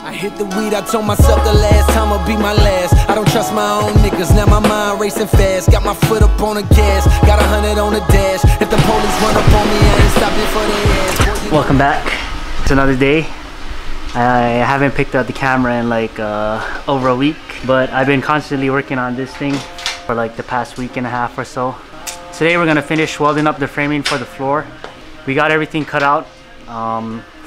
I hit the weed, I told myself the last time will be my last. I don't trust my own niggas, now my mind racing fast. Got my foot up on the gas, got 100 on the dash. If the police run up on me, I ain't stopping for their ass. Welcome back. It's another day. I haven't picked up the camera in like over a week, but I've been constantly working on this thing for like the past week and a half or so. Today we're gonna finish welding up the framing for the floor. We got everything cut out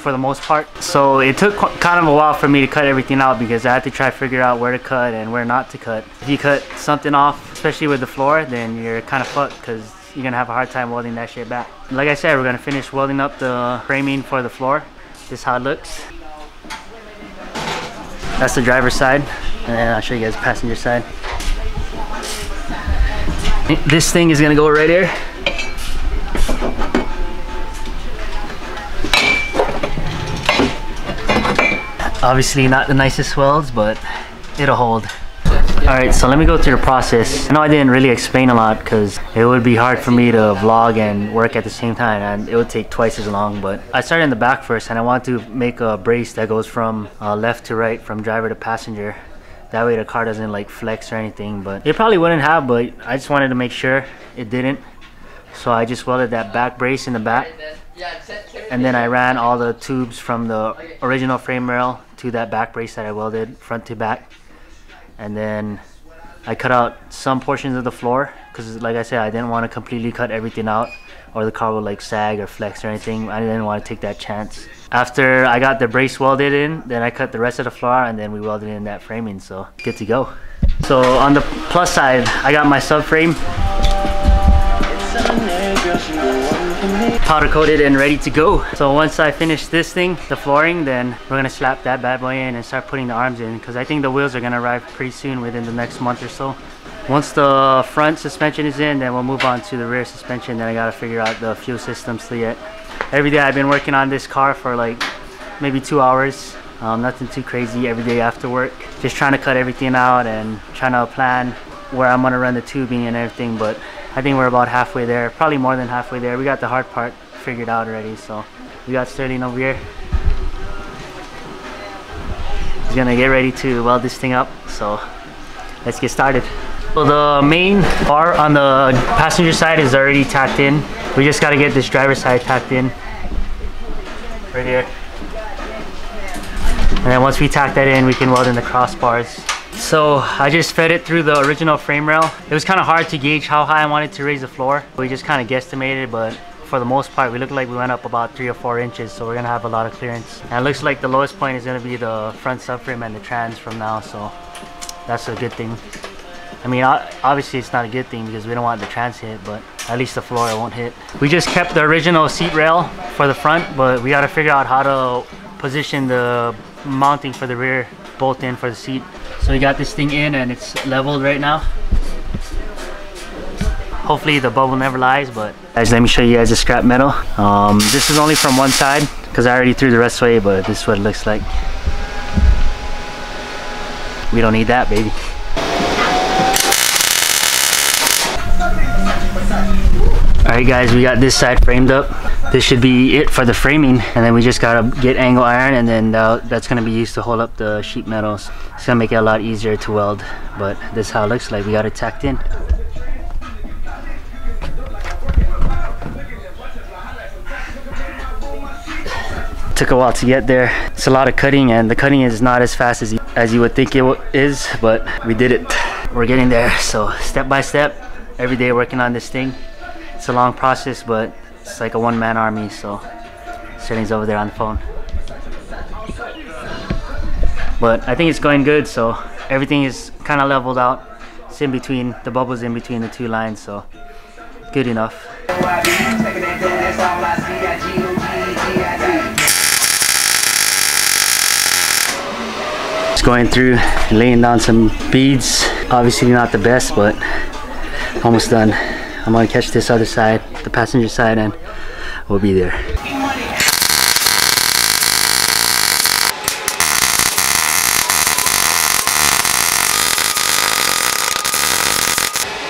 for the most part. So it took kind of a while for me to cut everything out because I had to try to figure out where to cut and where not to cut. If you cut something off, especially with the floor, then you're kind of fucked because you're gonna have a hard time welding that shit back. Like I said, we're gonna finish welding up the framing for the floor. This is how it looks. That's the driver's side, and then I'll show you guys the passenger side. This thing is gonna go right here. Obviously not the nicest welds, but it'll hold. Alright, so let me go through the process. I know I didn't really explain a lot because it would be hard for me to vlog and work at the same time, and it would take twice as long. But I started in the back first, and I want to make a brace that goes from left to right, from driver to passenger. That way the car doesn't like flex or anything, but it probably wouldn't have, but I just wanted to make sure it didn't. So I just welded that back brace in the back, and then I ran all the tubes from the original frame rail to that back brace that I welded front to back. And then I cut out some portions of the floor because, like I said, I didn't want to completely cut everything out or the car would like sag or flex or anything. I didn't want to take that chance. After I got the brace welded in, then I cut the rest of the floor and then we welded in that framing, so good to go. So on the plus side, I got my subframe powder coated and ready to go. So once I finish this thing, the flooring, then we're gonna slap that bad boy in and start putting the arms in because I think the wheels are gonna arrive pretty soon, within the next month or so. Once the front suspension is in, then we'll move on to the rear suspension. Then I gotta figure out the fuel system still yet. Every day I've been working on this car for like maybe 2 hours. Nothing too crazy every day after work. Just trying to cut everything out and trying to plan where I'm gonna run the tubing and everything, but I think we're about halfway there, probably more than halfway there. We got the hard part figured out already, so we got Sterling over here. He's gonna get ready to weld this thing up, so let's get started. So the main bar on the passenger side is already tacked in. We just gotta get this driver's side tacked in right here. And then once we tack that in, we can weld in the crossbars. So I just fed it through the original frame rail. It was kind of hard to gauge how high I wanted to raise the floor. We just kind of guesstimated, but for the most part, we look like we went up about 3 or 4 inches, so we're gonna have a lot of clearance. And it looks like the lowest point is gonna be the front subframe and the trans from now, so that's a good thing. I mean, obviously it's not a good thing because we don't want the trans hit, but at least the floor won't hit. We just kept the original seat rail for the front, but we gotta figure out how to position the mounting for the rear bolt in for the seat. So we got this thing in and it's leveled right now. Hopefully the bubble never lies, but guys, let me show you guys the scrap metal. This is only from one side because I already threw the rest away, but this is what it looks like. We don't need that, baby. Alright guys, we got this side framed up. This should be it for the framing, and then we just gotta get angle iron, and then that's gonna be used to hold up the sheet metals. It's gonna make it a lot easier to weld, but this is how it looks like. We got it tacked in. Took a while to get there. It's a lot of cutting, and the cutting is not as fast as you would think it is, but we did it. We're getting there, so step by step, every day working on this thing. It's a long process, but it's like a one-man army, so Sterling's over there on the phone. But I think it's going good, so everything is kind of leveled out. It's in between, the bubbles in between the two lines, so good enough. Just going through, laying down some beads. Obviously not the best, but almost done. I'm gonna catch this other side, the passenger side, and we'll be there.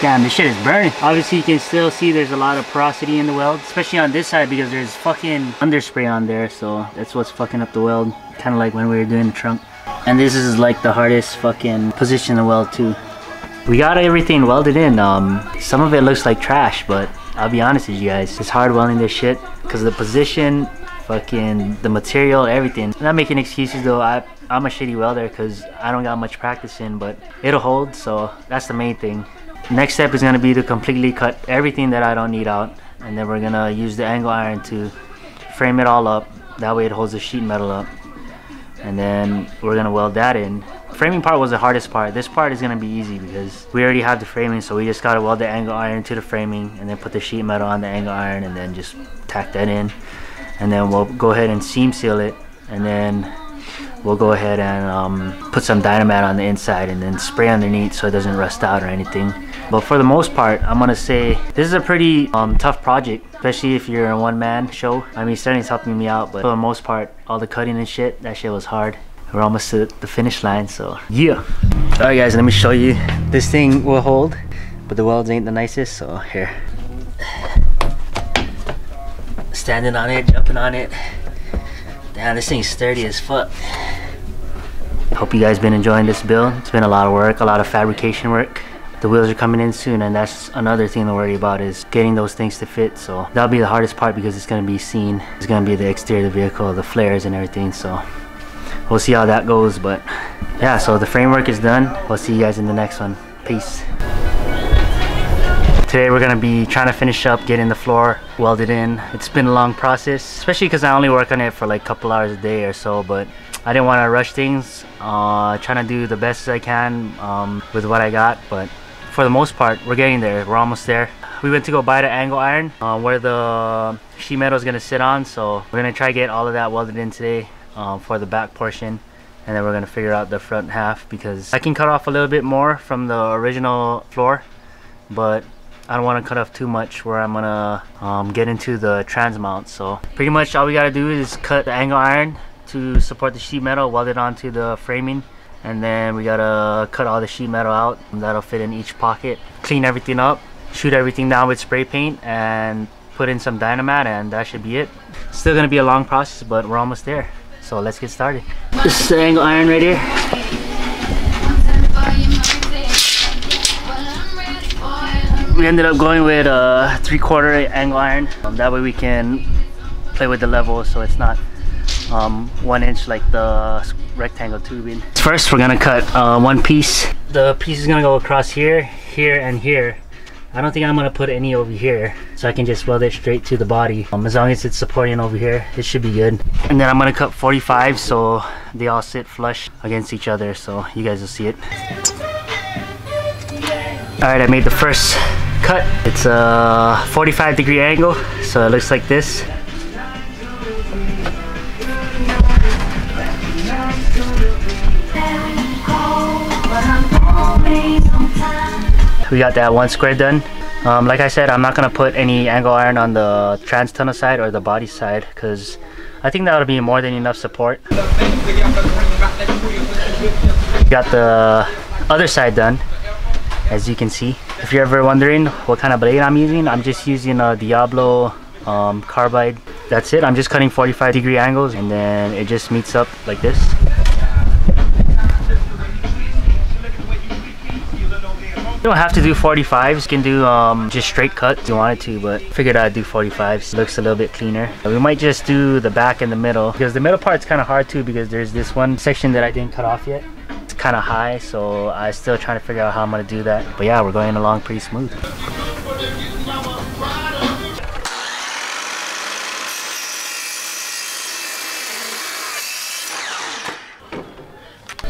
Damn, this shit is burning. Obviously you can still see there's a lot of porosity in the weld, especially on this side because there's fucking underspray on there, so that's what's fucking up the weld. Kind of like when we were doing the trunk. And this is like the hardest fucking position to weld too. We got everything welded in. Some of it looks like trash, but I'll be honest with you guys, it's hard welding this shit because the position, fucking the material, everything. I'm not making excuses though. I'm a shitty welder because I don't got much practice in, but it'll hold, so that's the main thing. Next step is gonna be to completely cut everything that I don't need out, and then we're gonna use the angle iron to frame it all up. That way it holds the sheet metal up, and then we're gonna weld that in. Framing part was the hardest part. This part is gonna be easy because we already have the framing, so we just gotta weld the angle iron to the framing and then put the sheet metal on the angle iron and then just tack that in. And then we'll go ahead and seam seal it, and then we'll go ahead and put some dynamite on the inside and then spray underneath so it doesn't rust out or anything. But for the most part, I'm gonna say this is a pretty tough project, especially if you're a one-man show. I mean, Sterling's helping me out, but for the most part, all the cutting and shit, that shit was hard. We're almost at the finish line, so yeah. Alright guys, let me show you. This thing will hold, but the welds ain't the nicest, so here. Standing on it, jumping on it. Damn, this thing's sturdy as fuck. Hope you guys been enjoying this build. It's been a lot of work, a lot of fabrication work. The wheels are coming in soon, and that's another thing to worry about, is getting those things to fit. So that'll be the hardest part because it's gonna be seen. It's gonna be the exterior of the vehicle, the flares and everything, so we'll see how that goes. But yeah, so the framework is done. We'll see you guys in the next one. Peace. Today we're gonna be trying to finish up getting the floor welded in. It's been a long process, especially because I only work on it for like a couple hours a day or so, but I didn't want to rush things. Trying to do the best as I can with what I got, but for the most part, we're getting there. We're almost there. We went to go buy the angle iron where the sheet metal is gonna sit on, so we're gonna try to get all of that welded in today for the back portion, and then we're gonna figure out the front half because I can cut off a little bit more from the original floor, but I don't want to cut off too much where I'm gonna get into the trans mount. So pretty much all we gotta do is cut the angle iron to support the sheet metal, weld it onto the framing, and then we gotta cut all the sheet metal out. That'll fit in each pocket. Clean everything up, shoot everything down with spray paint, and put in some dynamite, and that should be it. Still gonna be a long process, but we're almost there. So let's get started. This is the angle iron right here. We ended up going with a 3/4 angle iron. That way we can play with the level so it's not 1 inch like the rectangle tubing. First we're gonna cut one piece. The piece is gonna go across here, here, and here. I don't think I'm gonna put any over here, so I can just weld it straight to the body. As long as it's supporting over here, it should be good. And then I'm gonna cut 45 so they all sit flush against each other, so you guys will see it. Alright, I made the first cut. It's a 45-degree angle, so it looks like this. We got that one square done. Like I said, I'm not gonna put any angle iron on the trans tunnel side or the body side because I think that'll be more than enough support. Got the other side done, as you can see. If you're ever wondering what kind of blade I'm using, I'm just using a Diablo carbide. That's it. I'm just cutting 45-degree angles, and then it just meets up like this. You don't have to do 45s. You can do just straight cuts if you wanted to, but figured I'd do 45s. It looks a little bit cleaner. We might just do the back and the middle because the middle part's kind of hard too because there's this one section that I didn't cut off yet. It's kind of high, so I'm still trying to figure out how I'm gonna do that. But yeah, we're going along pretty smooth.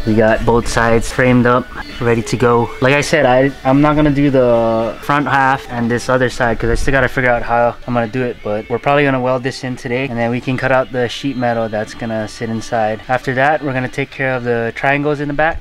We got both sides framed up, ready to go. Like I said, I'm not gonna do the front half and this other side because I still gotta figure out how I'm gonna do it, but we're probably gonna weld this in today, and then we can cut out the sheet metal that's gonna sit inside. After that, we're gonna take care of the triangles in the back.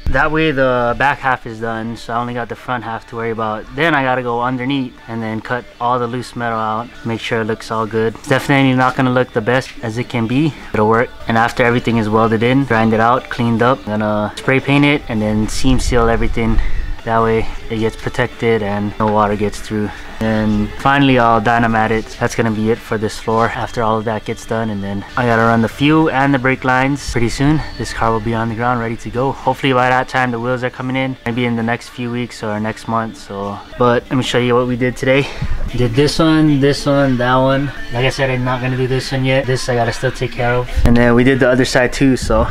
That way the back half is done, so I only got the front half to worry about. Then I gotta go underneath and then cut all the loose metal out, make sure it looks all good. It's definitely not gonna look the best as it can be. It'll work. And after everything is welded in, grind it out, cleaned up, I'm gonna spray paint it and then seam seal everything That way it gets protected and no water gets through. And finally I'll dynamat it. That's gonna be it for this floor after all of that gets done. And then I gotta run the fuel and the brake lines. Pretty soon this car will be on the ground ready to go. Hopefully by that time the wheels are coming in, maybe in the next few weeks or next month. So, but let me show you what we did today. Did this one, that one. Like I said, I'm not gonna do this one yet. This I gotta still take care of. And then we did the other side too, so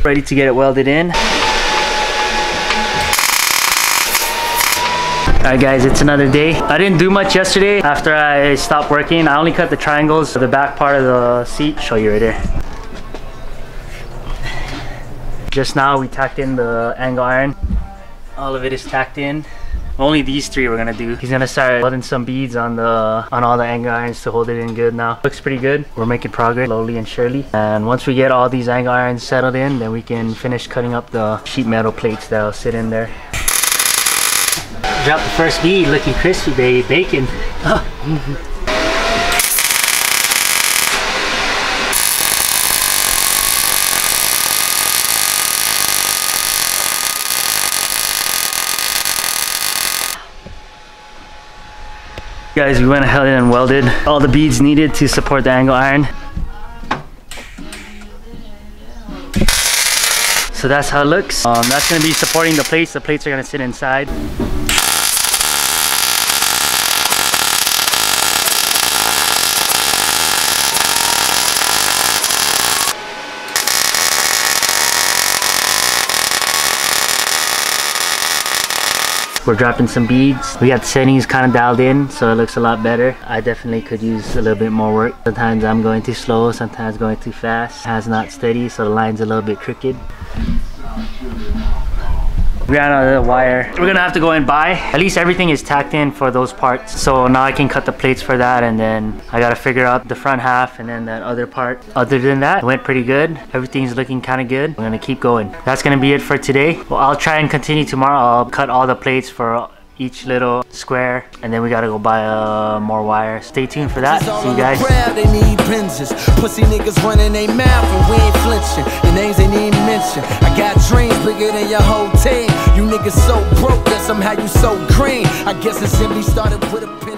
ready to get it welded in. Alright guys, it's another day. I didn't do much yesterday after I stopped working. I only cut the triangles for the back part of the seat. Show you right there. Just now we tacked in the angle iron. All of it is tacked in. Only these three we're gonna do. He's gonna start welding some beads on all the angle irons to hold it in good now. Looks pretty good. We're making progress slowly and surely. And once we get all these angle irons settled in, then we can finish cutting up the sheet metal plates that'll sit in there. Drop the first bead, looking crispy, baby. Bacon. Guys, we went ahead and welded all the beads needed to support the angle iron. So that's how it looks. That's gonna be supporting the plates. The plates are gonna sit inside. We're dropping some beads. We got the settings kind of dialed in, so it looks a lot better. I definitely could use a little bit more work. Sometimes I'm going too slow, sometimes going too fast. It's not steady, so the line's a little bit crooked. We ran out of the wire. We're gonna have to go and buy. At least everything is tacked in for those parts. So now I can cut the plates for that, and then I gotta figure out the front half and then that other part. Other than that, it went pretty good. Everything's looking kind of good. We're gonna keep going. That's gonna be it for today. Well, I'll try and continue tomorrow. I'll cut all the plates for each little square, and then we gotta go buy more wire. Stay tuned for that. See you guys. They need pinches. Pussy niggas running their mouth and we ain't flinching. The names they need mention. I got dreams bigger than your whole team. You niggas so broke that somehow you so green. I guess it simply started with a pin.